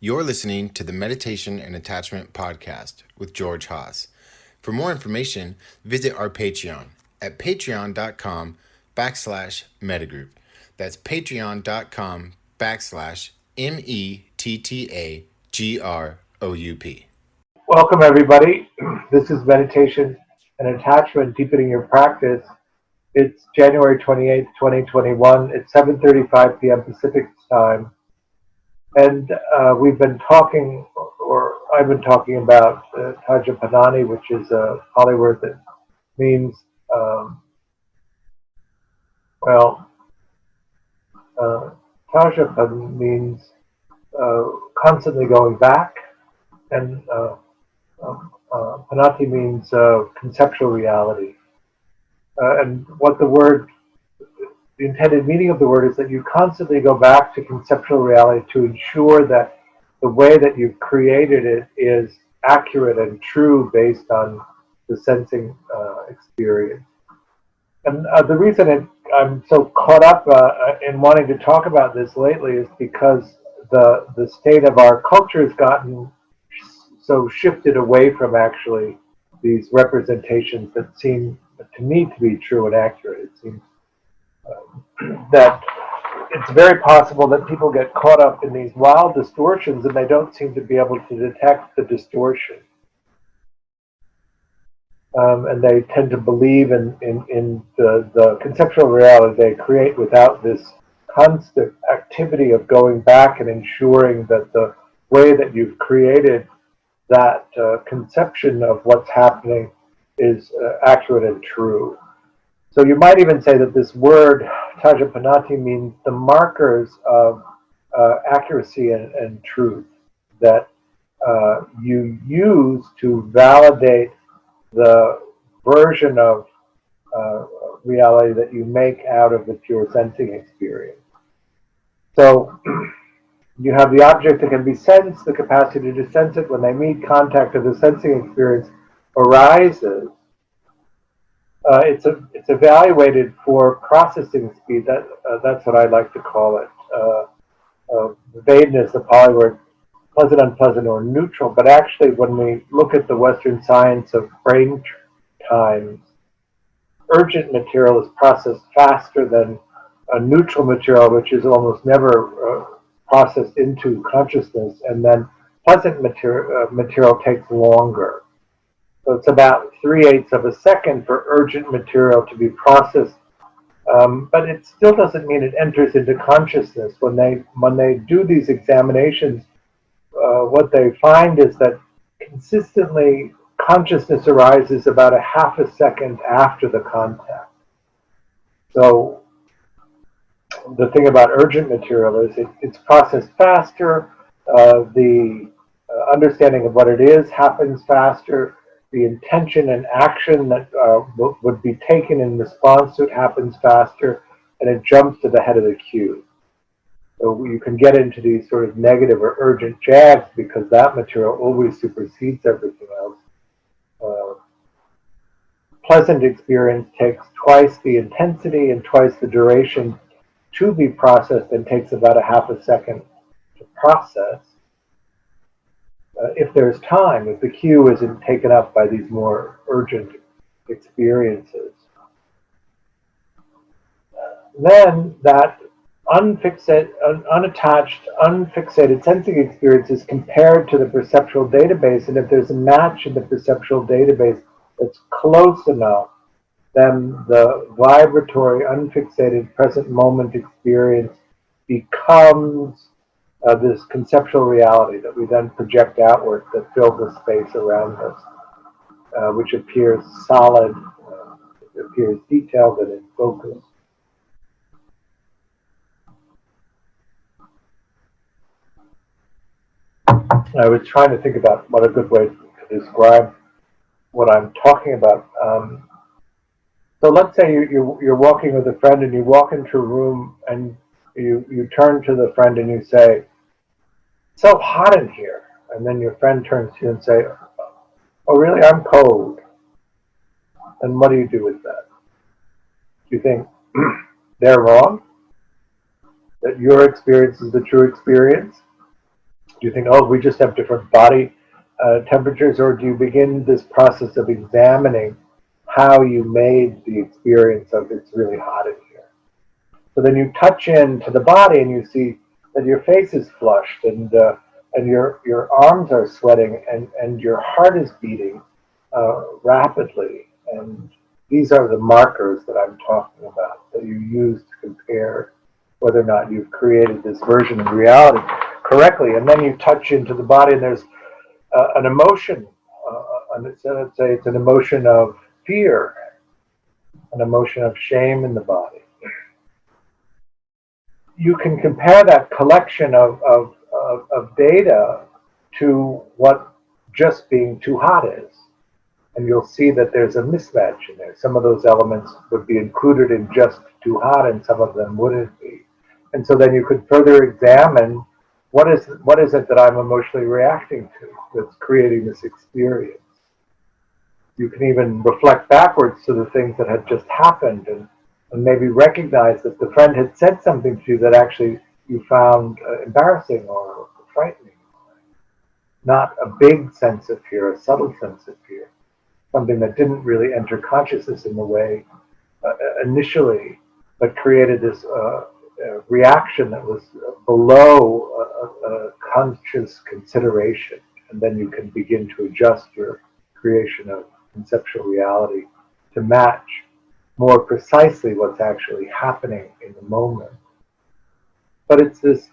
You're listening to the Meditation and Attachment Podcast with George Haas. For more information, visit our Patreon at patreon.com/Mettagroup. That's patreon.com/METTAGROUP. Welcome, everybody. This is Meditation and Attachment, Deepening Your Practice. It's January 28th, 2021. It's 7:35 p.m. Pacific time. And we've been talking, or I've been talking about Tajjapannatti, which is a Pali word that means, well, Tajjapa means constantly going back, and Pannatti means conceptual reality. And what the intended meaning of the word is that you constantly go back to conceptual reality to ensure that the way that you've created it is accurate and true based on the sensing experience. And the reason I'm so caught up in wanting to talk about this lately is because the state of our culture has gotten so shifted away from actually these representations that seem to me to be true and accurate. It seems that it's very possible that people get caught up in these wild distortions and they don't seem to be able to detect the distortion. And they tend to believe in the conceptual reality they create without this constant activity of going back and ensuring that the way that you've created that conception of what's happening is accurate and true. So you might even say that this word, Tajjapannatti, means the markers of accuracy and truth that you use to validate the version of reality that you make out of the pure sensing experience. So you have the object that can be sensed, the capacity to sense it. When they meet, contact of the sensing experience arises. It's evaluated for processing speed. That's what I like to call it. Vagueness, the Pali word, pleasant, unpleasant, or neutral. But actually, when we look at the Western science of brain times, urgent material is processed faster than a neutral material, which is almost never processed into consciousness, and then pleasant material takes longer. So it's about 3/8 of a second for urgent material to be processed, but it still doesn't mean it enters into consciousness. When they do these examinations, what they find is that consistently consciousness arises about a half a second after the contact. So the thing about urgent material is it's processed faster. The understanding of what it is happens faster. The intention and action that would be taken in response to it happens faster, and it jumps to the head of the queue. So you can get into these sort of negative or urgent jags because that material always supersedes everything else. Pleasant experience takes twice the intensity and twice the duration to be processed and takes about a half a second to process. If there's time, if the queue isn't taken up by these more urgent experiences. Then that unattached, unfixated sensing experience is compared to the perceptual database, and if there's a match in the perceptual database that's close enough, then the vibratory, unfixated, present moment experience becomes this conceptual reality that we then project outward that fills the space around us, which appears solid, appears detailed and in focus. I was trying to think about what a good way to describe what I'm talking about. So let's say you're walking with a friend and you walk into a room and you turn to the friend and you say, "It's so hot in here." And then your friend turns to you and say, "Oh, really? I'm cold." And what do you do with that? Do you think they're wrong? That your experience is the true experience? Do you think, oh, we just have different body temperatures, or do you begin this process of examining how you made the experience of it's really hot in here? So then you touch into the body and you see that your face is flushed and your arms are sweating and your heart is beating rapidly. And these are the markers that I'm talking about that you use to compare whether or not you've created this version of reality correctly. And then you touch into the body and there's an emotion. Let's say it's an emotion of fear, an emotion of shame in the body. You can compare that collection of data to what just being too hot is. And you'll see that there's a mismatch in there. Some of those elements would be included in just too hot and some of them wouldn't be. And so then you could further examine what is it that I'm emotionally reacting to that's creating this experience. You can even reflect backwards to the things that had just happened and maybe recognize that the friend had said something to you that actually you found embarrassing or frightening. Not a big sense of fear, a subtle sense of fear. Something that didn't really enter consciousness in the way initially, but created this reaction that was below a conscious consideration. And then you can begin to adjust your creation of conceptual reality to match more precisely what's actually happening in the moment. But it's this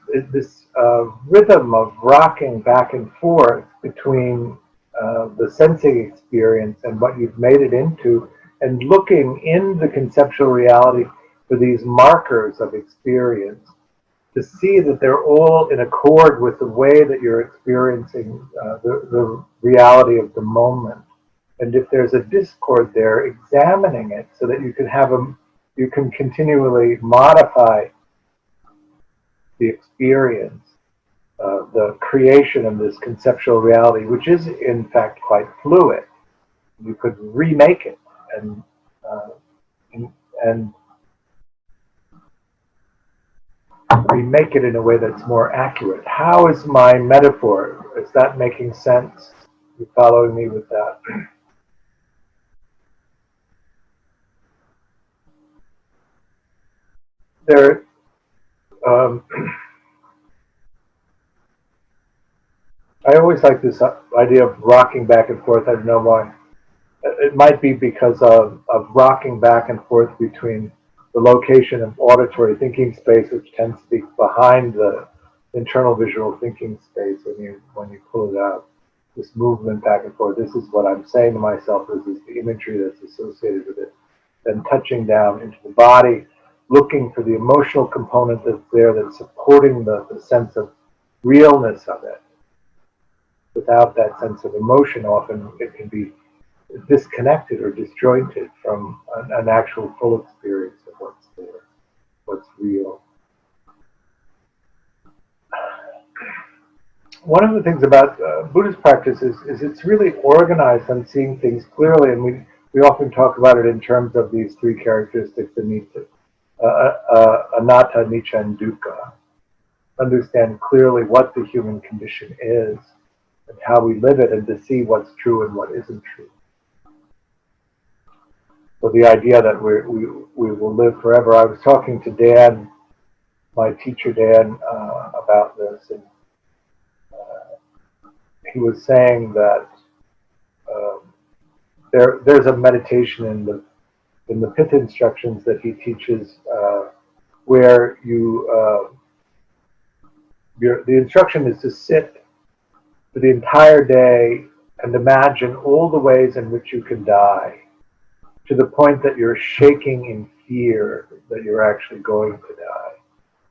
rhythm of rocking back and forth between the sensing experience and what you've made it into, and looking in the conceptual reality for these markers of experience to see that they're all in accord with the way that you're experiencing the reality of the moment. And if there's a discord there, examining it so that you can continually modify the experience, the creation of this conceptual reality, which is in fact quite fluid. You could remake it and remake it in a way that's more accurate. How is my metaphor? Is that making sense? You following me with that? There, I always like this idea of rocking back and forth. I don't know why. It might be because of rocking back and forth between the location of auditory thinking space, which tends to be behind the internal visual thinking space when you pull it out. This movement back and forth. This is what I'm saying to myself. This is the imagery that's associated with it. Then touching down into the body, looking for the emotional component that's there, that's supporting the sense of realness of it. Without that sense of emotion, often it can be disconnected or disjointed from an actual full experience of what's there, what's real. One of the things about Buddhist practice is it's really organized on seeing things clearly, and we often talk about it in terms of these three characteristics: anatta, anicca, and dukkha. Understand clearly what the human condition is and how we live it, and to see what's true and what isn't true. So the idea that we will live forever. I was talking to Dan, my teacher Dan, about this, and he was saying that there's a meditation in the Pith instructions that he teaches where the instruction is to sit for the entire day and imagine all the ways in which you can die, to the point that you're shaking in fear that you're actually going to die.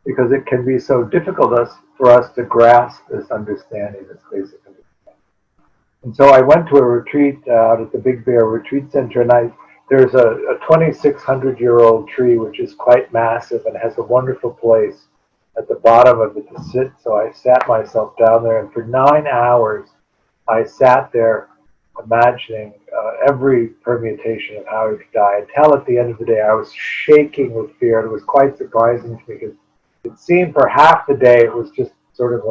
Because it can be so difficult for us to grasp this understanding, this basic understanding. And so I went to a retreat out at the Big Bear Retreat Center, and there's a 2,600-year-old tree which is quite massive and has a wonderful place at the bottom of it to sit. So I sat myself down there, and for 9 hours I sat there imagining every permutation of how I could die, until at the end of the day I was shaking with fear. And it was quite surprising to me because it seemed for half the day it was just sort of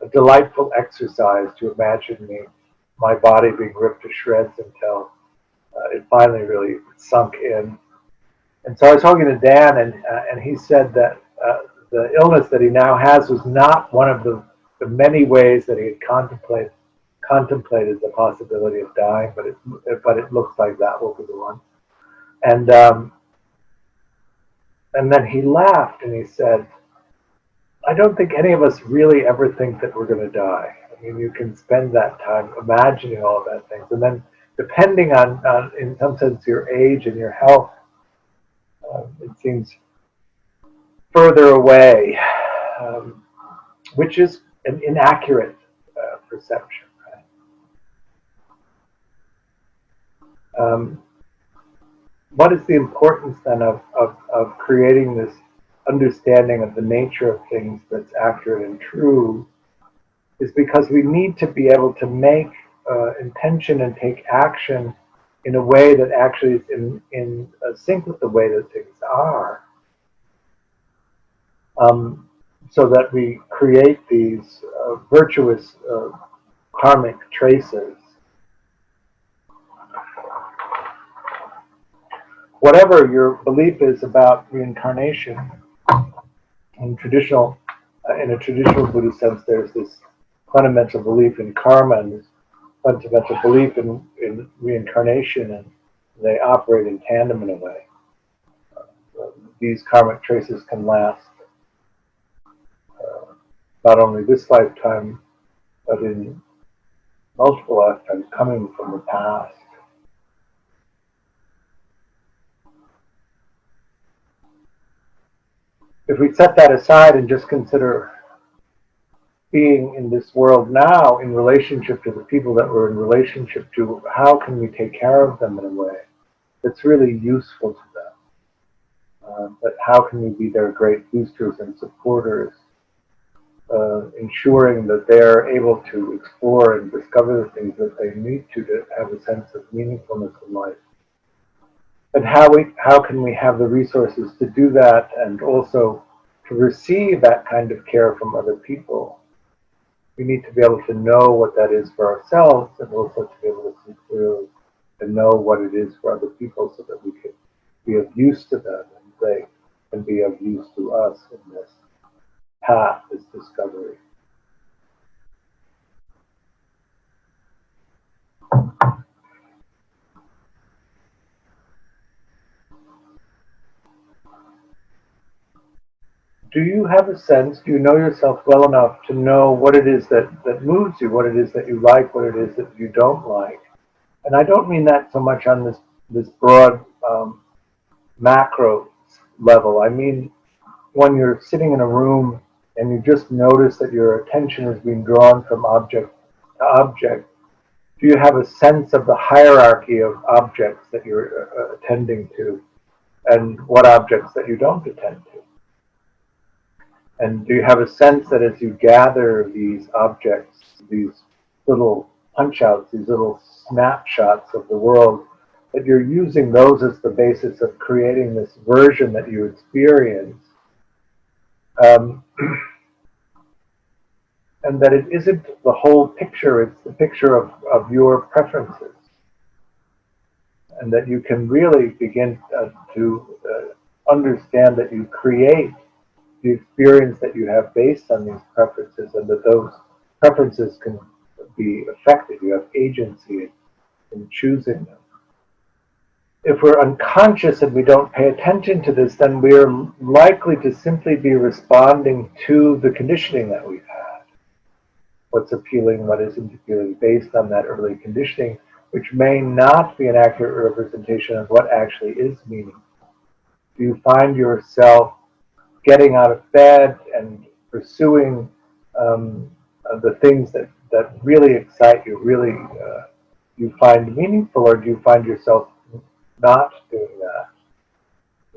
a delightful exercise to imagine my body being ripped to shreds until it finally really sunk in. And so I was talking to Dan, and he said that the illness that he now has was not one of the many ways that he had contemplated the possibility of dying, but it looks like that will be the one. And then he laughed and he said, I don't think any of us really ever think that we're going to die. I mean, you can spend that time imagining all of that things, and then depending on in some sense, your age and your health, it seems further away, which is an inaccurate perception. Right? What is the importance then of creating this understanding of the nature of things that's accurate and true is because we need to be able to make intention and take action in a way that actually is in sync with the way that things are. So that we create these virtuous karmic traces. Whatever your belief is about reincarnation, in a traditional Buddhist sense, there's this fundamental belief in karma and this fundamental belief in reincarnation, and they operate in tandem in a way. These karmic traces can last not only this lifetime, but in multiple lifetimes coming from the past. If we set that aside and just consider being in this world now in relationship to the people that we're in relationship to, how can we take care of them in a way that's really useful to them? But how can we be their great boosters and supporters, ensuring that they're able to explore and discover the things that they need to have a sense of meaningfulness in life? And how can we have the resources to do that and also to receive that kind of care from other people? We need to be able to know what that is for ourselves and also to be able to see clearly and know what it is for other people so that we can be of use to them and they can be of use to us in this path, this discovery. Do you have a sense, do you know yourself well enough to know what it is that moves you, what it is that you like, what it is that you don't like? And I don't mean that so much on this broad macro level. I mean when you're sitting in a room and you just notice that your attention is being drawn from object to object, do you have a sense of the hierarchy of objects that you're attending to and what objects that you don't attend to? And do you have a sense that as you gather these objects, these little punch-outs, these little snapshots of the world, that you're using those as the basis of creating this version that you experience, and that it isn't the whole picture, it's the picture of your preferences, and that you can really begin to understand that you create the experience that you have based on these preferences, and that those preferences can be affected. You have agency in choosing them. If we're unconscious and we don't pay attention to this, then we're likely to simply be responding to the conditioning that we've had. What's appealing, what isn't appealing, based on that early conditioning, which may not be an accurate representation of what actually is meaningful. Do you find yourself getting out of bed and pursuing the things that really excite you, really you find meaningful, or do you find yourself not doing that?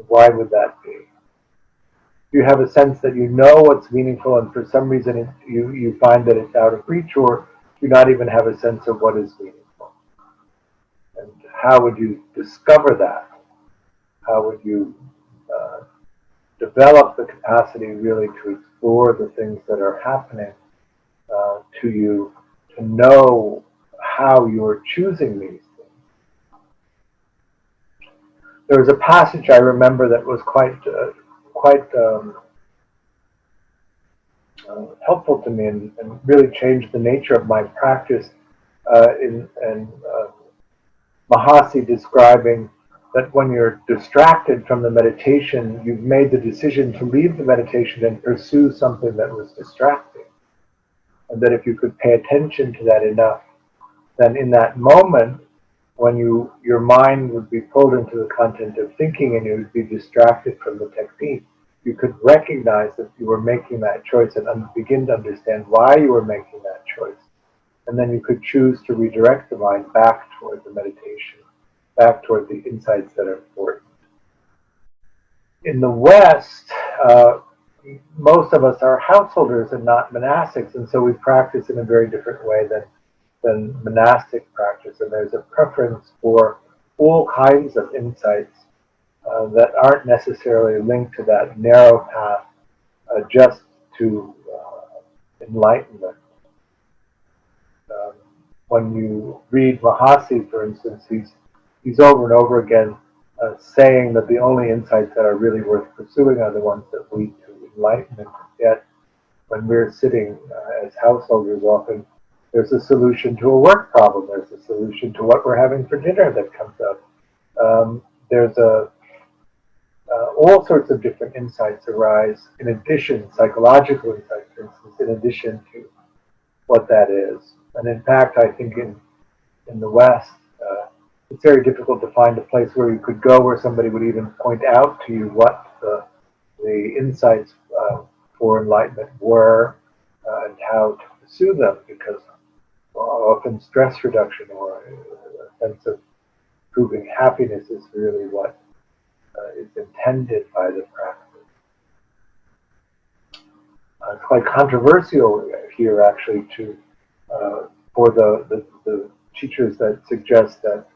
Why would that be? Do you have a sense that you know what's meaningful and for some reason you find that it's out of reach, or do you not even have a sense of what is meaningful? And how would you discover that? How would you develop the capacity really to explore the things that are happening to you to know how you're choosing these things. There was a passage I remember that was quite helpful to me and really changed the nature of my practice. In Mahasi describing that when you're distracted from the meditation, you've made the decision to leave the meditation and pursue something that was distracting. And that if you could pay attention to that enough, then in that moment, when your mind would be pulled into the content of thinking and you would be distracted from the technique, you could recognize that you were making that choice and begin to understand why you were making that choice. And then you could choose to redirect the mind back toward the meditation, back toward the insights that are important. In the West, most of us are householders and not monastics, and so we practice in a very different way than monastic practice. And there's a preference for all kinds of insights that aren't necessarily linked to that narrow path just to enlightenment. When you read Mahasi, for instance, he's over and over again saying that the only insights that are really worth pursuing are the ones that lead to enlightenment. Yet, when we're sitting as householders, often there's a solution to a work problem. There's a solution to what we're having for dinner that comes up. There's all sorts of different insights arise in addition, psychological insights, for instance, in addition to what that is. And in fact, I think in the West, it's very difficult to find a place where you could go where somebody would even point out to you what the insights for enlightenment were and how to pursue them, because often stress reduction or a sense of proving happiness is really what is intended by the practice. It's quite controversial here, actually, for the teachers that suggest that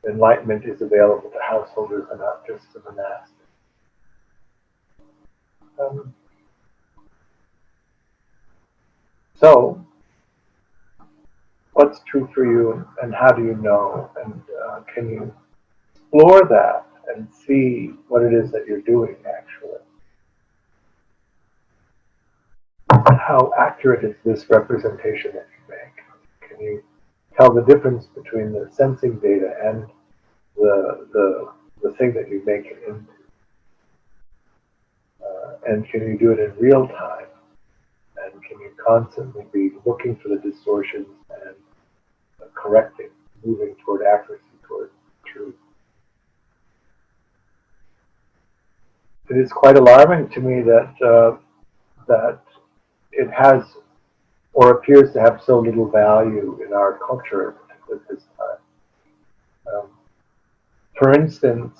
enlightenment is available to householders and not just to monastics. So, what's true for you, and how do you know? And can you explore that and see what it is that you're doing actually? How accurate is this representation that you make? Can you tell the difference between the sensing data and the thing that you make it into? And can you do it in real time? And can you constantly be looking for the distortions and correcting, moving toward accuracy, toward truth? It is quite alarming to me that it has or appears to have so little value in our culture, particularly at this time. For instance,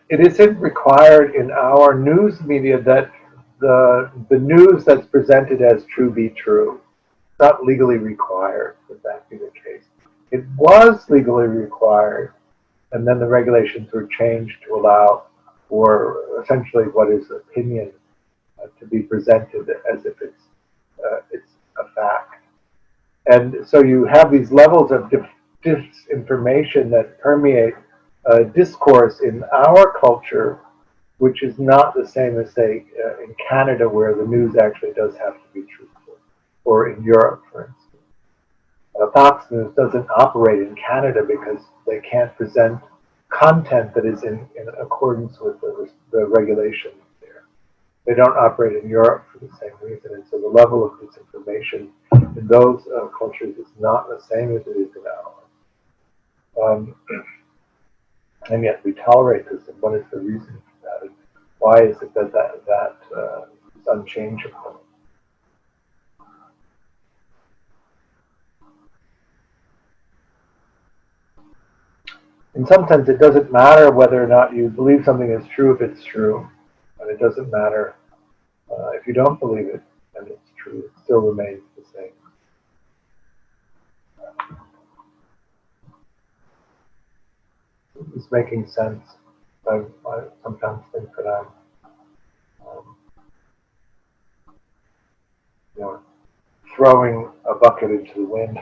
it isn't required in our news media that the news that's presented as true be true. It's not legally required that that be the case. It was legally required, and then the regulations were changed to allow for essentially what is opinion to be presented as if it's a fact. And so you have these levels of disinformation that permeate discourse in our culture, which is not the same as, say, in Canada, where the news actually does have to be truthful, or in Europe, for instance. Fox News doesn't operate in Canada because they can't present content that is in accordance with the regulations there. They don't operate in Europe for the same reason, and so the level of disinformation in those cultures is not the same as it is in ours. And yet we tolerate this, and what is the reason for that? And why is it that is unchangeable? In some sense, it doesn't matter whether or not you believe something is true if it's true, and it doesn't matter if you don't believe it and it's true. It still remains the same. It's making sense. I sometimes think that I'm, throwing a bucket into the wind,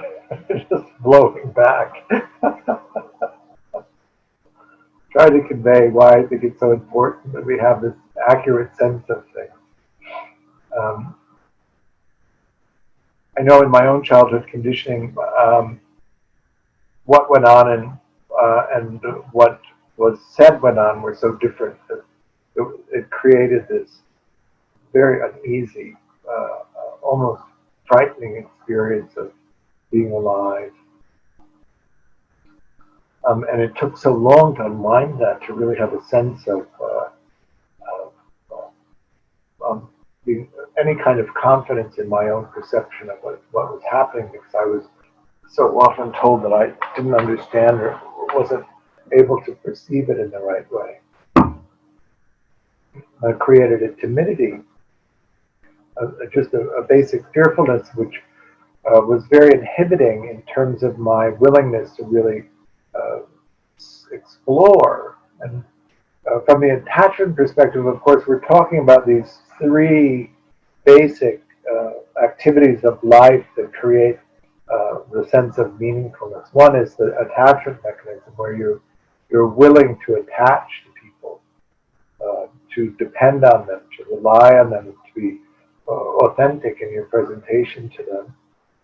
just blowing back. Try to convey why I think it's so important that we have this accurate sense of things. I know in my own childhood conditioning, what went on and what was said went on were so different that it created this very uneasy, almost frightening experience of being alive. And it took so long to unwind that, to really have a sense of being, any kind of confidence in my own perception of what was happening, because I was so often told that I didn't understand or wasn't able to perceive it in the right way. I created a timidity, just a basic fearfulness, which was very inhibiting in terms of my willingness to really explore. And from the attachment perspective, of course, we're talking about these three basic activities of life that create the sense of meaningfulness. One is the attachment mechanism, where you're willing to attach to people, to depend on them, to rely on them, to be authentic in your presentation to them.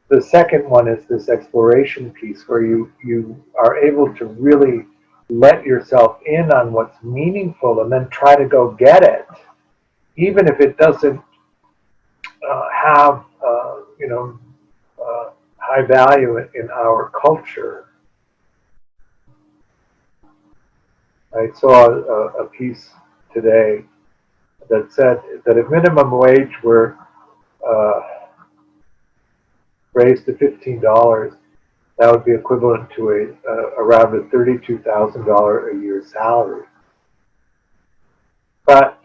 The second one is this exploration piece, where you are able to really let yourself in on what's meaningful and then try to go get it, even if it doesn't have high value in our culture. I saw a piece today that said that if minimum wage were raised to $15, that would be equivalent to around a $32,000 a year salary. But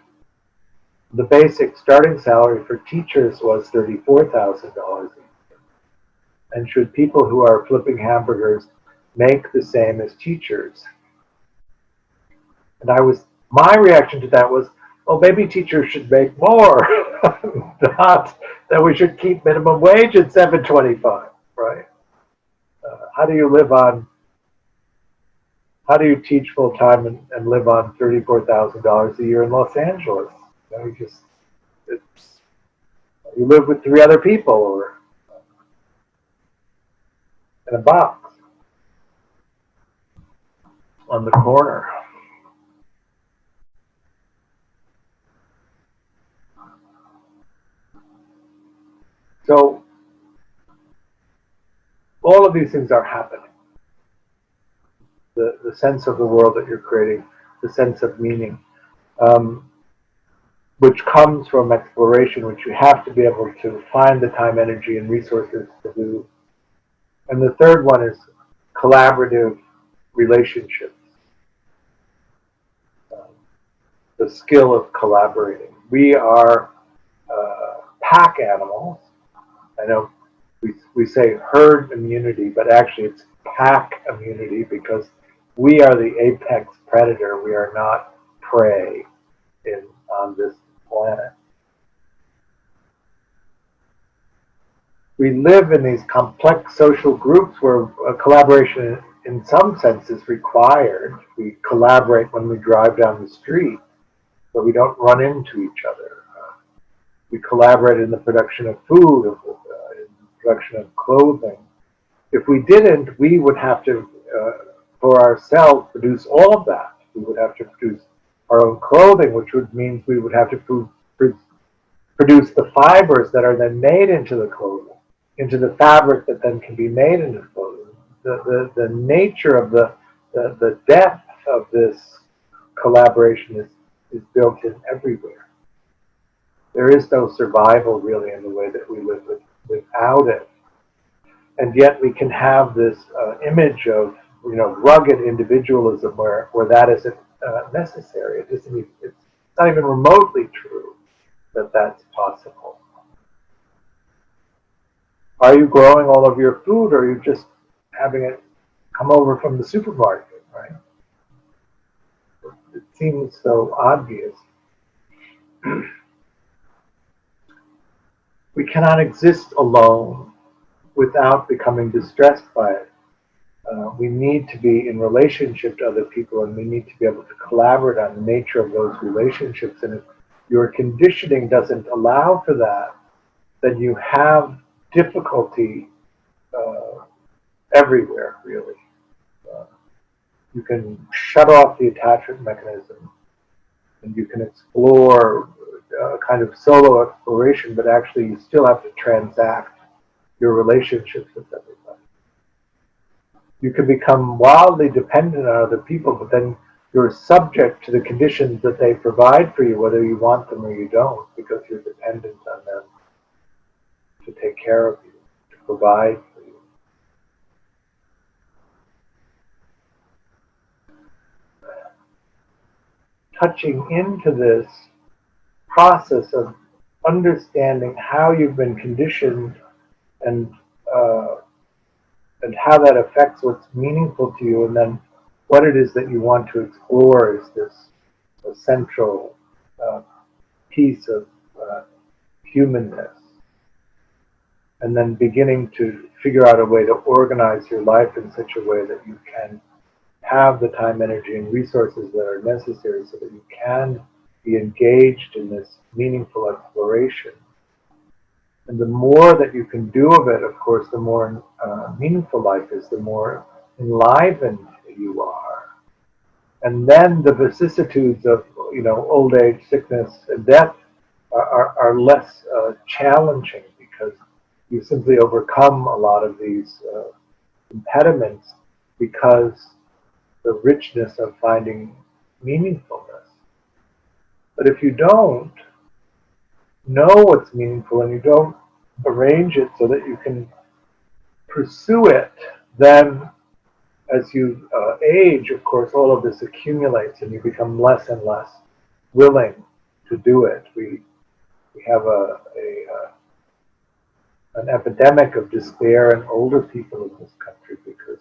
the basic starting salary for teachers was $34,000 a year. And should people who are flipping hamburgers make the same as teachers? And my reaction to that was, well, maybe teachers should make more, not that we should keep minimum wage at $7.25, right? How do you teach full time and live on $34,000 a year in Los Angeles? You live with 3 other people or in a box on the corner. So all of these things are happening. The sense of the world that you're creating, the sense of meaning, which comes from exploration, which you have to be able to find the time, energy, and resources to do. And the third one is collaborative relationships, the skill of collaborating. We are pack animals. I know we say herd immunity, but actually it's pack immunity, because we are the apex predator. We are not prey on this planet. We live in these complex social groups where collaboration in some sense is required. We collaborate when we drive down the street, but we don't run into each other. We collaborate in the production of food, in the production of clothing. If we didn't, we would have to, for ourselves, produce all of that. We would have to produce our own clothing, which would mean we would have to produce the fibers that are then made into the clothing, into the fabric that then can be made into clothing. The nature of the depth of this collaboration is built in everywhere. There is no survival really in the way that we live without it. And yet we can have this image of rugged individualism where that isn't necessary. It's not even remotely true that that's possible. Are you growing all of your food, or are you just having it come over from the supermarket, right? It seems so obvious. We cannot exist alone. without becoming distressed by it. We need to be in relationship to other people, and we need to be able to collaborate on the nature of those relationships. And if your conditioning doesn't allow for that, then you have difficulty everywhere, really. You can shut off the attachment mechanism, and you can explore a kind of solo exploration, but actually you still have to transact your relationships with everybody. You can become wildly dependent on other people, but then you're subject to the conditions that they provide for you, whether you want them or you don't, because you're dependent on them to take care of you, to provide for you. Touching into this process of understanding how you've been conditioned and how that affects what's meaningful to you, and then what it is that you want to explore is this essential piece of humanness. And then beginning to figure out a way to organize your life in such a way that you can have the time, energy, and resources that are necessary so that you can be engaged in this meaningful exploration. And the more that you can do of it, of course, the more meaningful life is, the more enlivened you are. And then the vicissitudes of, old age, sickness, and death are less challenging, because you simply overcome a lot of these impediments because the richness of finding meaningfulness. But if you don't know what's meaningful and you don't arrange it so that you can pursue it, then as you age, of course, all of this accumulates and you become less and less willing to do it. We have an epidemic of despair in older people in this country because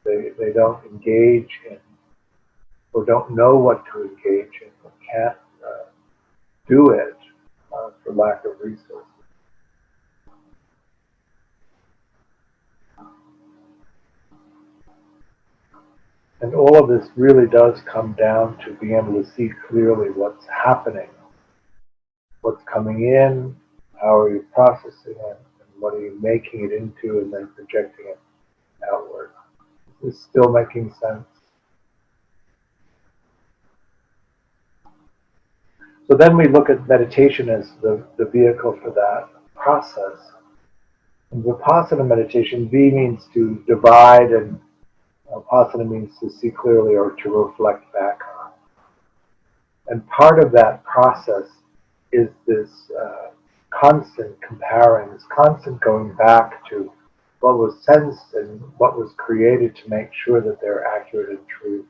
they don't engage in, or don't know what to engage in, or can't do it for lack of resources. And all of this really does come down to being able to see clearly what's happening, what's coming in, how are you processing it, and what are you making it into, and then projecting it outward. Is this still making sense? So then we look at meditation as the vehicle for that process. In Vipassana meditation, V means to divide, and Vipassana means to see clearly or to reflect back on. And part of that process is this constant comparing, this constant going back to what was sensed and what was created to make sure that they're accurate and true.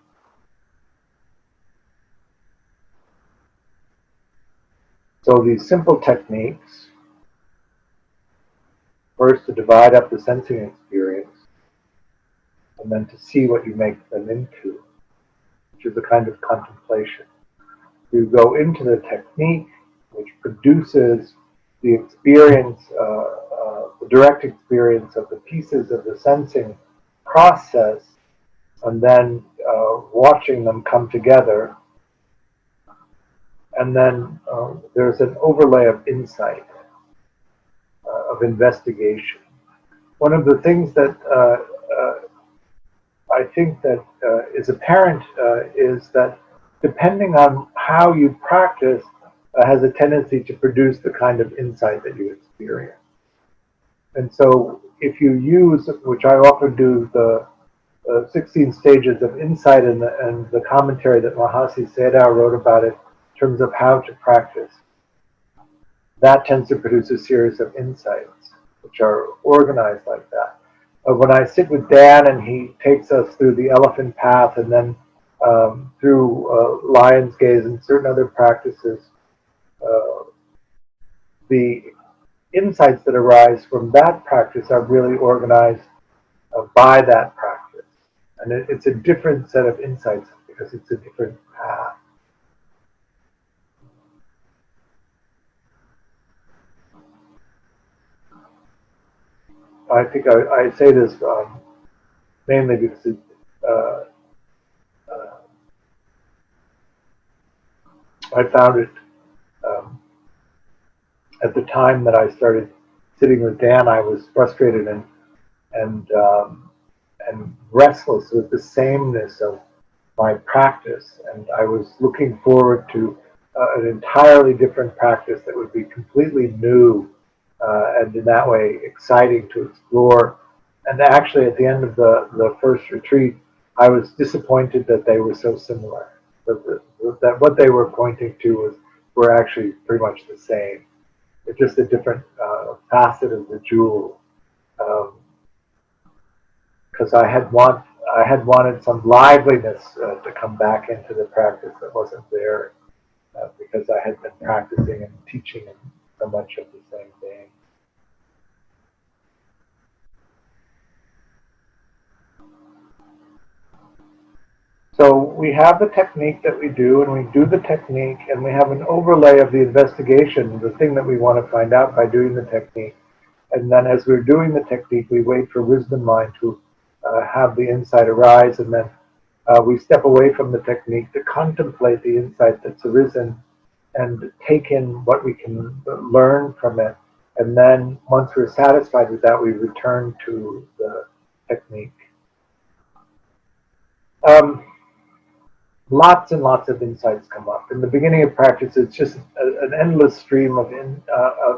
So these simple techniques, first to divide up the sensing experience, and then to see what you make them into, which is a kind of contemplation. You go into the technique, which produces the experience, the direct experience of the pieces of the sensing process, and then watching them come together. And then there's an overlay of insight, of investigation. One of the things that I think that is apparent is that depending on how you practice, has a tendency to produce the kind of insight that you experience. And so if you use, which I often do, the 16 stages of insight and the commentary that Mahasi Sayadaw wrote about it in terms of how to practice, that tends to produce a series of insights which are organized like that. When I sit with Dan and he takes us through the elephant path and then through lion's gaze and certain other practices, the insights that arise from that practice are really organized by that practice. And it's a different set of insights because it's a different path. I think I say this mainly because uh, uh, I found it um, at the time that I started sitting with Dan. I was frustrated and restless with the sameness of my practice, and I was looking forward to an entirely different practice that would be completely new, and in that way exciting to explore. And actually, at the end of the first retreat, I was disappointed that they were so similar. That what they were pointing to were actually pretty much the same. It's just a different facet of the jewel. Because I had wanted some liveliness to come back into the practice that wasn't there, because I had been practicing and teaching so much of the same thing. So we have the technique that we do, and we do the technique, and we have an overlay of the investigation, the thing that we want to find out by doing the technique. And then as we're doing the technique, we wait for wisdom mind to have the insight arise, and then we step away from the technique to contemplate the insight that's arisen and take in what we can learn from it. And then once we're satisfied with that, we return to the technique. Lots and lots of insights come up. In the beginning of practice, it's just an endless stream of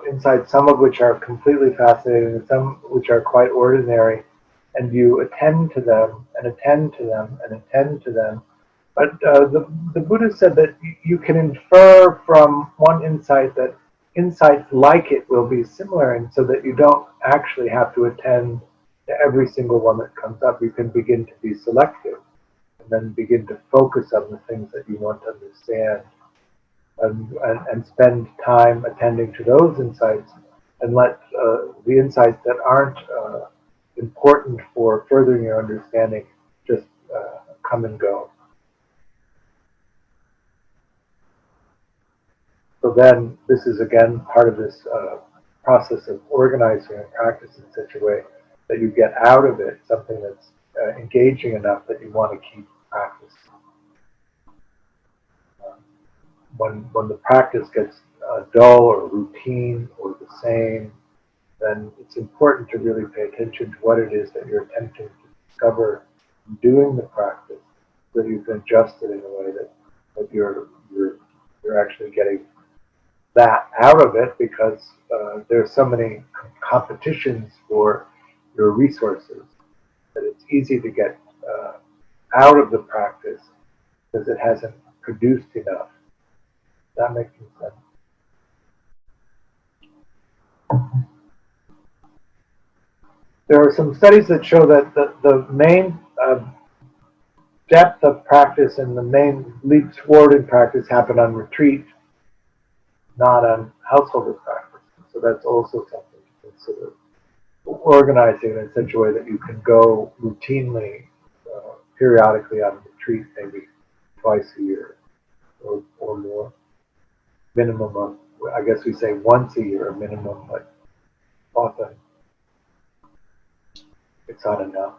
insights, some of which are completely fascinating and some which are quite ordinary. And you attend to them and attend to them and attend to them. But the Buddha said that you can infer from one insight that insights like it will be similar, and so that you don't actually have to attend to every single one that comes up. You can begin to be selective and then begin to focus on the things that you want to understand, and spend time attending to those insights, and let the insights that aren't important for furthering your understanding just come and go. So then this is again part of this process of organizing and practice in such a way that you get out of it something that's engaging enough that you want to keep practicing. When the practice gets dull or routine or the same, then it's important to really pay attention to what it is that you're attempting to discover in doing the practice, so that you can adjust it in a way that you're actually getting that out of it, because there's so many competitions for your resources that it's easy to get out of the practice because it hasn't produced enough. That makes sense. There are some studies that show that the main depth of practice and the main leaps forward in practice happen on retreat, not on householder practice. So that's also something to consider. Organizing it in such a way that you can go routinely, periodically on retreat, maybe twice a year or more. Minimum of, I guess we say once a year, a minimum, but often it's not enough.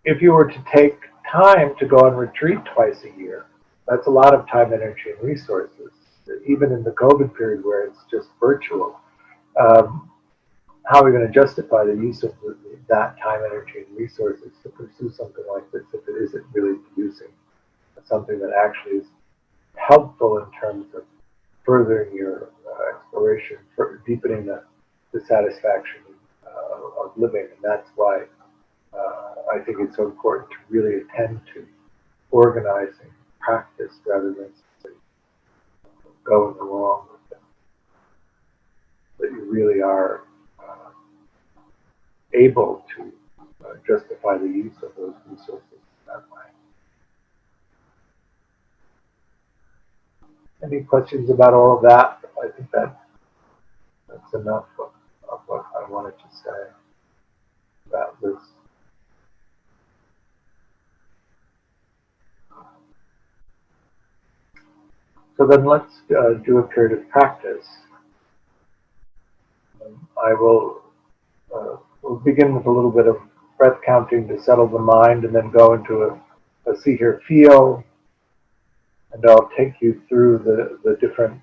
If you were to take time to go on retreat twice a year, that's a lot of time, energy, and resources. Even in the COVID period where it's just virtual, how are we going to justify the use of that time, energy, and resources to pursue something like this if it isn't really producing something that actually is helpful in terms of furthering your exploration, deepening the satisfaction of living? And that's why I think it's so important to really attend to organizing practice rather than simply going along with it. That you really are able to justify the use of those resources in that way. Any questions about all of that? I think that's enough of what I wanted to say about this. So then let's do a period of practice. I will we'll begin with a little bit of breath counting to settle the mind, and then go into a see, hear, feel, and I'll take you through the different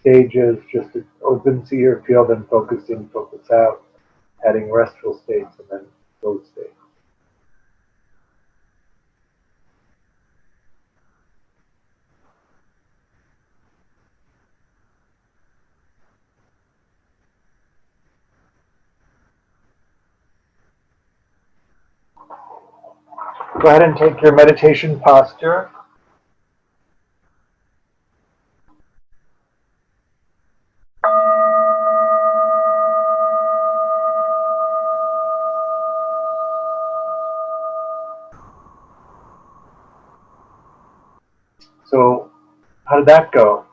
stages, just to open, see, hear, feel, then focus in, focus out, adding restful states, and then flow states. Go ahead and take your meditation posture. So, how did that go?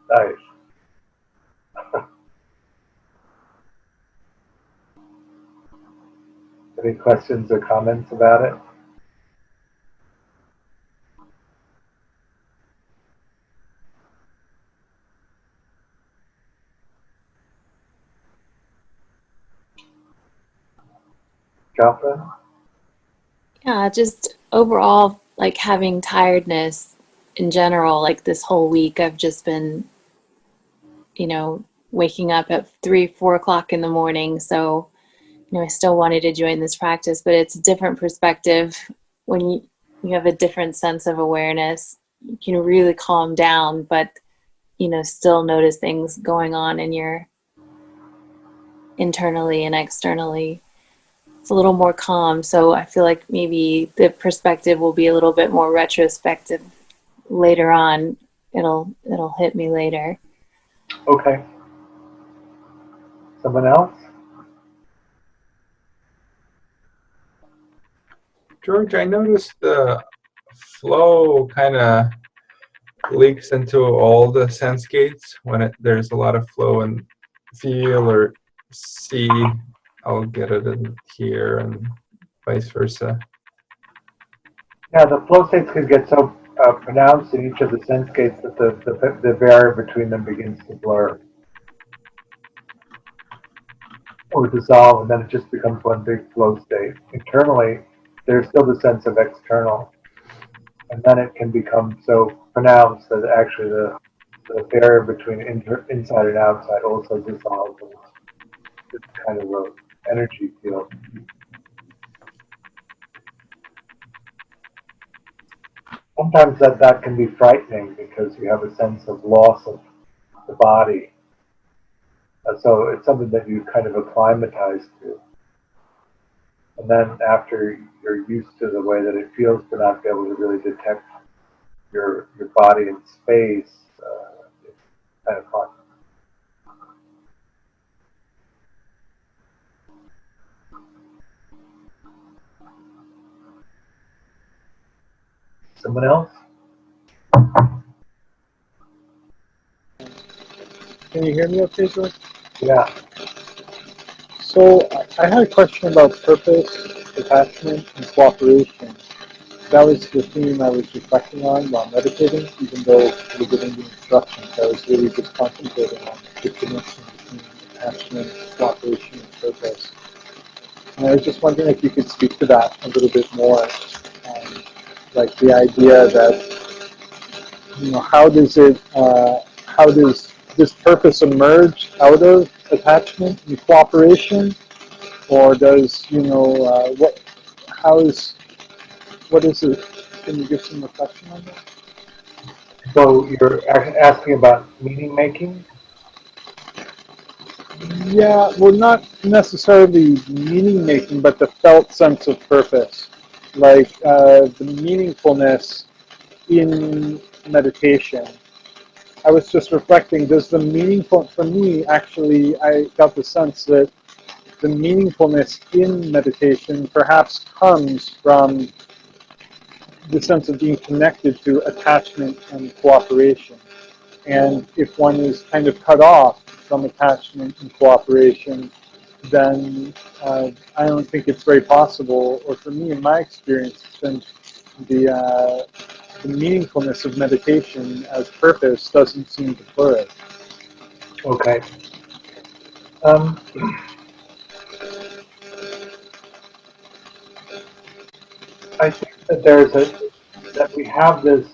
Nice. Any questions or comments about it? Jocelyn? Yeah, just overall, like having tiredness in general, like this whole week, I've just been, waking up at 3, 4 o'clock in the morning. So, I still wanted to join this practice, but it's a different perspective when you have a different sense of awareness. You can really calm down, but, still notice things going on in your internally and externally. It's a little more calm, so I feel like maybe the perspective will be a little bit more retrospective later on. It'll hit me later. Okay. Someone else? George, I noticed the flow kind of leaks into all the sense gates when there's a lot of flow and feel or see. I'll get it in here and vice versa. Yeah, the flow states can get so pronounced in each of the sense gates that the barrier between them begins to blur or dissolve, and then it just becomes one big flow state. Internally, there's still the sense of external, and then it can become so pronounced that actually the barrier between inside and outside also dissolves, and it's kind of an energy field. Sometimes that can be frightening because you have a sense of loss of the body. So it's something that you kind of acclimatize to. And then after you're used to the way that it feels to not be able to really detect your body in space, it's kind of fun. Someone else? Can you hear me okay, George? Yeah. So I had a question about purpose, attachment, and cooperation. That was the theme I was reflecting on while meditating, even though we were giving the instructions. I was really just concentrating on the connection between attachment, cooperation, and purpose. And I was just wondering if you could speak to that a little bit more. Like the idea that, how does this purpose emerge out of attachment and cooperation? Or does, what is it? Can you give some reflection on that? So you're asking about meaning making? Yeah, well, not necessarily meaning making, but the felt sense of purpose, like the meaningfulness in meditation. I was just reflecting, does the meaningful, for me, actually, I got the sense that the meaningfulness in meditation perhaps comes from the sense of being connected to attachment and cooperation. And if one is kind of cut off from attachment and cooperation, then I don't think it's very possible, or for me, in my experience, it's been the meaningfulness of meditation as purpose doesn't seem to flourish. Okay. I think that that we have this,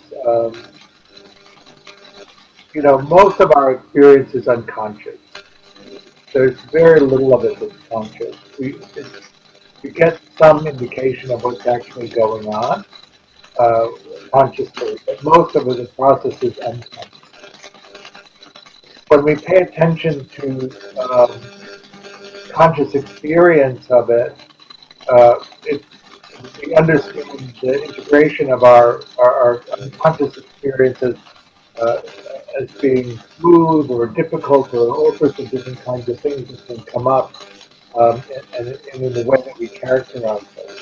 most of our experience is unconscious. There's very little of it that's conscious. We get some indication of what's actually going on consciously, but most of it, the process is unconscious. When we pay attention to conscious experience of it, we understand the integration of our unconscious experiences as being smooth or difficult or all sorts of different kinds of things that can come up and in the way that we characterize them.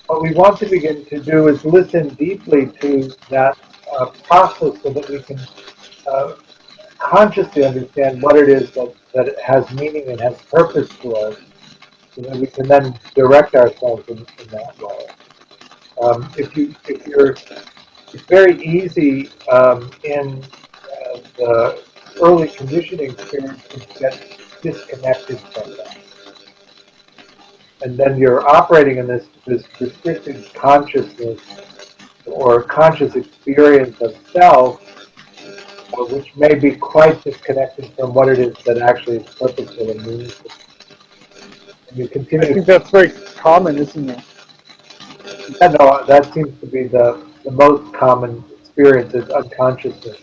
What we want to begin to do is listen deeply to that process so that we can consciously understand what it is that it has meaning and has purpose to us, so that we can then direct ourselves in that way. It's very easy in the early conditioning experience to get disconnected from that. And then you're operating in this restricted consciousness or conscious experience of self, which may be quite disconnected from what it is that actually is purposeful and meaningful. And you I continue. think that's very common, isn't it? Yeah, no, that seems to be the most common experience is unconsciousness.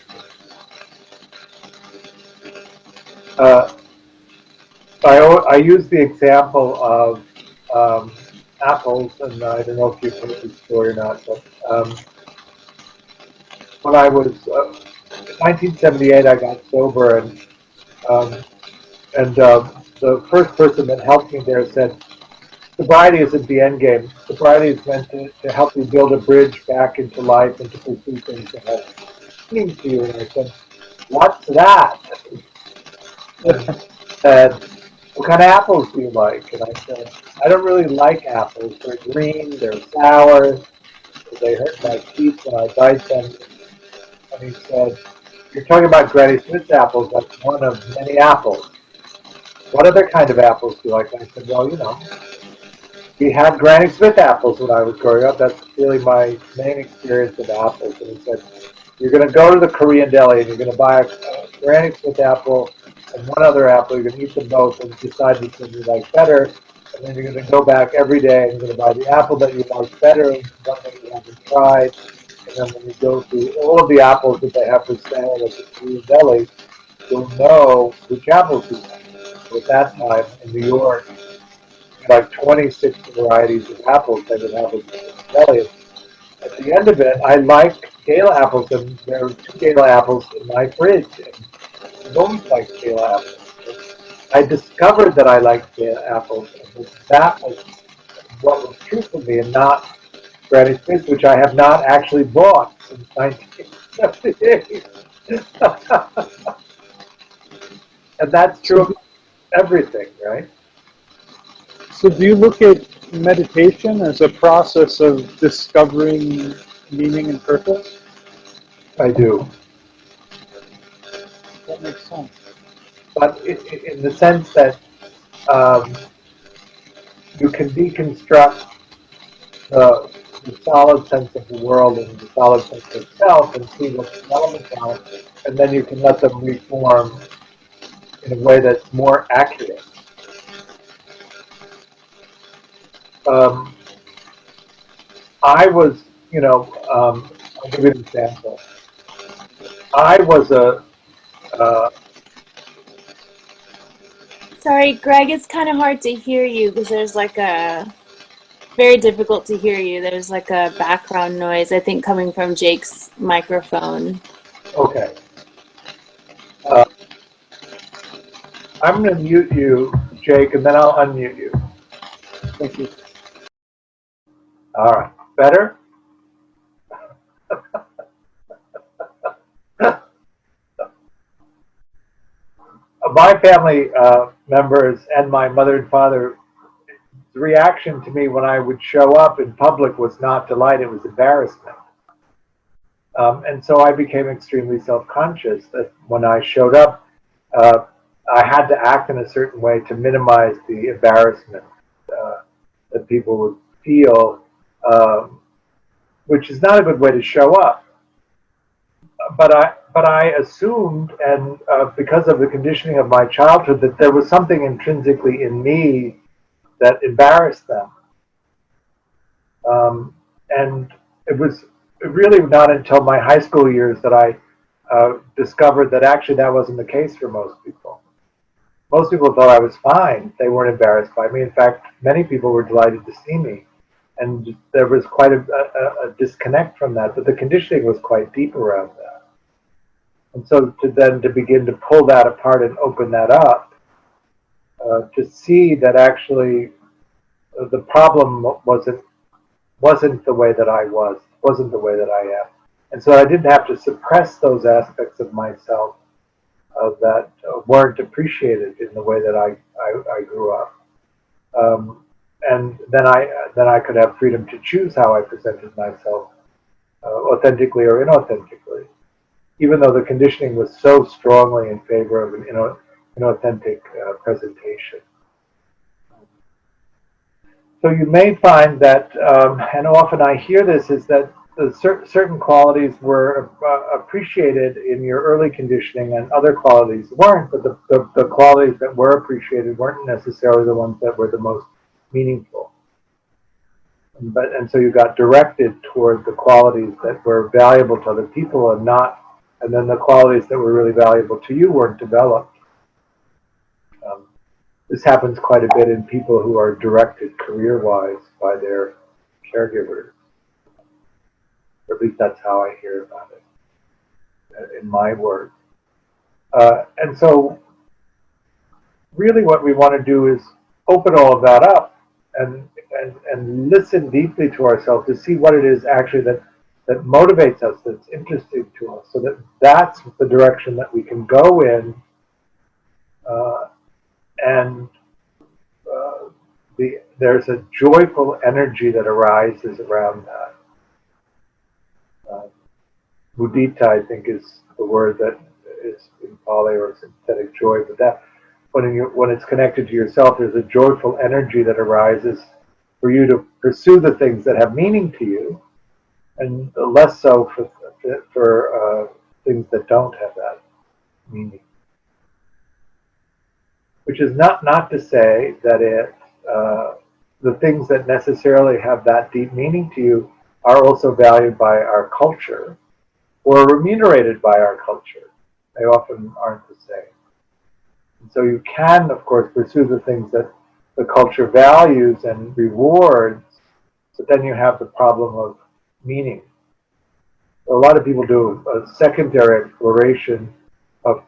I use the example of apples, and I don't know if you've heard this story or not, but when I was in 1978, I got sober, and the first person that helped me there said, sobriety isn't the end game. Sobriety is meant to help you build a bridge back into life and to pursue things that have meaning to you. And I said, what's that? And said, what kind of apples do you like? And I said, I don't really like apples. They're green, they're sour, they hurt my teeth when I bite them. And he said, you're talking about Granny Smith's apples. That's one of many apples. What other kind of apples do you like? And I said, well, we had Granny Smith apples when I was growing up. That's really my main experience of apples. And he said, you're going to go to the Korean deli and you're going to buy a Granny Smith apple and one other apple. You're going to eat them both and decide which one you like better. And then you're going to go back every day and you're going to buy the apple that you like better and one that you haven't tried. And then when you go through all of the apples that they have for sale at the Korean deli, you'll know which apples you like. So at that time in New York, like 26 varieties of apples they would have at the deli. At the end of it, I like Gala apples, and there are 2 Gala apples in my fridge. And I've always liked Gala apples. I discovered that I liked Gala apples, and that was what was true for me, and not Granny Smith, which I have not actually bought since 1978. And that's true of everything, right? So do you look at meditation as a process of discovering meaning and purpose? I do. That makes sense. But in the sense that you can deconstruct the solid sense of the world and the solid sense of self and see what the elements are, and then you can let them reform in a way that's more accurate. I was, I'll give you an example. I was Sorry, Greg, it's kind of hard to hear you because there's very difficult to hear you. There's like a background noise, I think, coming from Jake's microphone. okay. I'm going to mute you, Jake, and then I'll unmute you. Thank you. All right. Better? My family members and my mother and father, the reaction to me when I would show up in public was not delight, it was embarrassment. And so I became extremely self-conscious that when I showed up, uh, I had to act in a certain way to minimize the embarrassment that people would feel, which is not a good way to show up. But I assumed, and because of the conditioning of my childhood, that there was something intrinsically in me that embarrassed them. And it was really not until my high school years that I discovered that actually that wasn't the case for most people. Most people thought I was fine. They weren't embarrassed by me. In fact, many people were delighted to see me. And there was quite a disconnect from that, but the conditioning was quite deep around that. And so to begin to pull that apart and open that up, to see that actually the problem wasn't the way that I wasn't the way that I am. And so I didn't have to suppress those aspects of myself that weren't appreciated in the way that I grew up. And then I could have freedom to choose how I presented myself, authentically or inauthentically, even though the conditioning was so strongly in favor of an inauthentic presentation. So you may find that, and often I hear this, is that certain qualities were appreciated in your early conditioning and other qualities weren't, but the qualities that were appreciated weren't necessarily the ones that were the most meaningful. And so you got directed toward the qualities that were valuable to other people and then the qualities that were really valuable to you weren't developed. This happens quite a bit in people who are directed career-wise by their caregivers. Or at least that's how I hear about it in my work. And so really what we want to do is open all of that up and listen deeply to ourselves to see what it is actually that motivates us, that's interesting to us, so that's the direction that we can go in, and there's a joyful energy that arises around that. Mudita, I think, is the word that is in Pali, or synthetic joy. But that when it's connected to yourself, there's a joyful energy that arises for you to pursue the things that have meaning to you, and less so for things that don't have that meaning. Which is not to say that the things that necessarily have that deep meaning to you are also valued by our culture or remunerated by our culture. They often aren't the same. And so you can, of course, pursue the things that the culture values and rewards, but then you have the problem of meaning. A lot of people do a secondary exploration of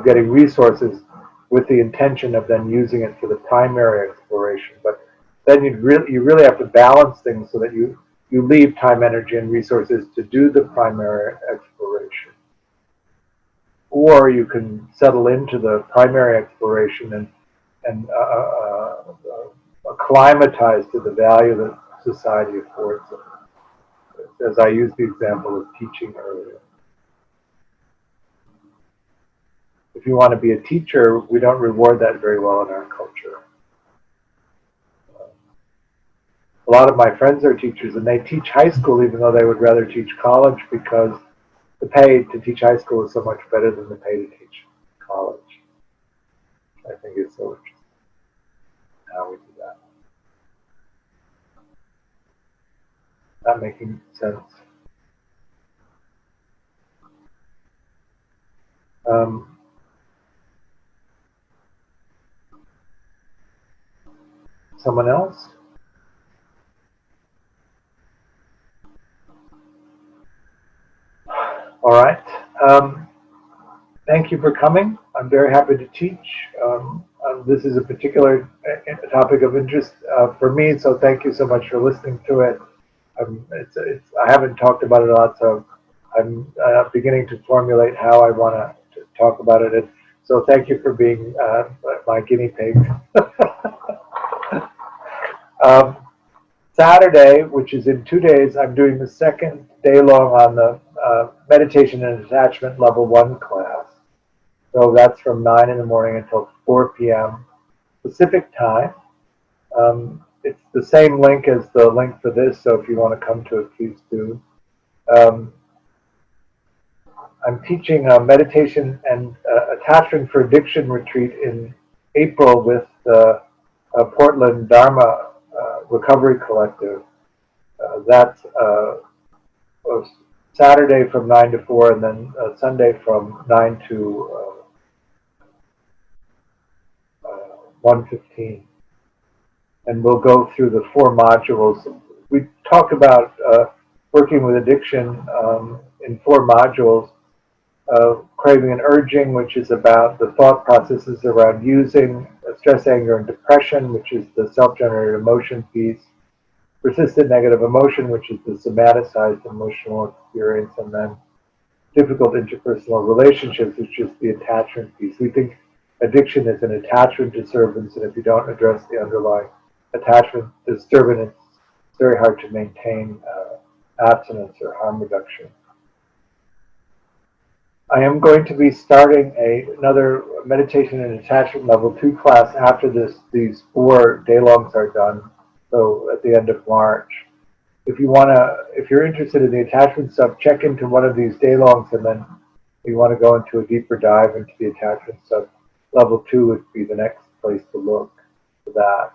getting resources with the intention of then using it for the primary exploration. But then you really have to balance things so that you leave time, energy, and resources to do the primary exploration. Or you can settle into the primary exploration and acclimatize to the value that society affords it. As I used the example of teaching earlier. If you want to be a teacher, we don't reward that very well in our culture. A lot of my friends are teachers, and they teach high school even though they would rather teach college, because the pay to teach high school is so much better than the pay to teach college. I think it's so interesting how we do that. Not making sense. Someone else? All right. Thank you for coming. I'm very happy to teach. This is a particular topic of interest for me, so thank you so much for listening to it. I haven't talked about it a lot, so I'm beginning to formulate how I want to talk about it. And so thank you for being my guinea pig. Saturday, which is in 2 days, I'm doing the second day long on the meditation and attachment level 1 class. So that's from 9 in the morning until 4 p.m. Pacific time. It's the same link as the link for this, so if you want to come to it, please do. I'm teaching a meditation and attachment for addiction retreat in April with the Portland Dharma Recovery Collective. That's Saturday from 9 to 4, and then Sunday from 9 to 1:15. And we'll go through the 4 modules. We talk about working with addiction in 4 modules. Craving and urging, which is about the thought processes around using, stress, anger, and depression, which is the self-generated emotion piece. Persistent negative emotion, which is the somaticized emotional experience, and then difficult interpersonal relationships, which is the attachment piece. We think addiction is an attachment disturbance, and if you don't address the underlying attachment disturbance, it's very hard to maintain abstinence or harm reduction. I am going to be starting another meditation and attachment level 2 class after these 4 day-longs are done, so at the end of March. If you're interested in the attachment stuff, check into one of these day-longs, and then if you want to go into a deeper dive into the attachment stuff, level 2 would be the next place to look for that.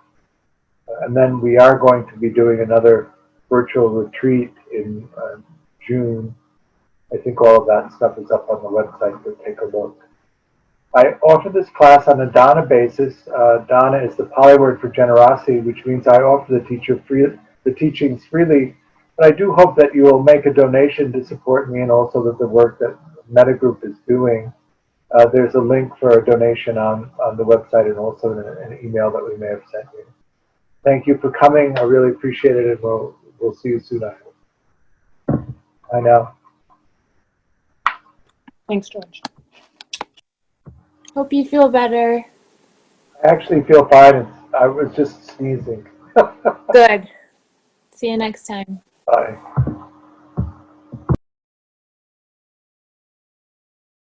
And then we are going to be doing another virtual retreat in June. I think all of that stuff is up on the website, so take a look. I offer this class on a dana basis. Dana is the Pali word for generosity, which means I offer the teachings freely. But I do hope that you will make a donation to support me and also the work that Mettagroup is doing. There's a link for a donation on the website and also in an email that we may have sent you. Thank you for coming. I really appreciate it, and we'll see you soon, I hope. Bye now. Thanks, George. Hope you feel better. I actually feel fine. I was just sneezing. Good. See you next time. Bye.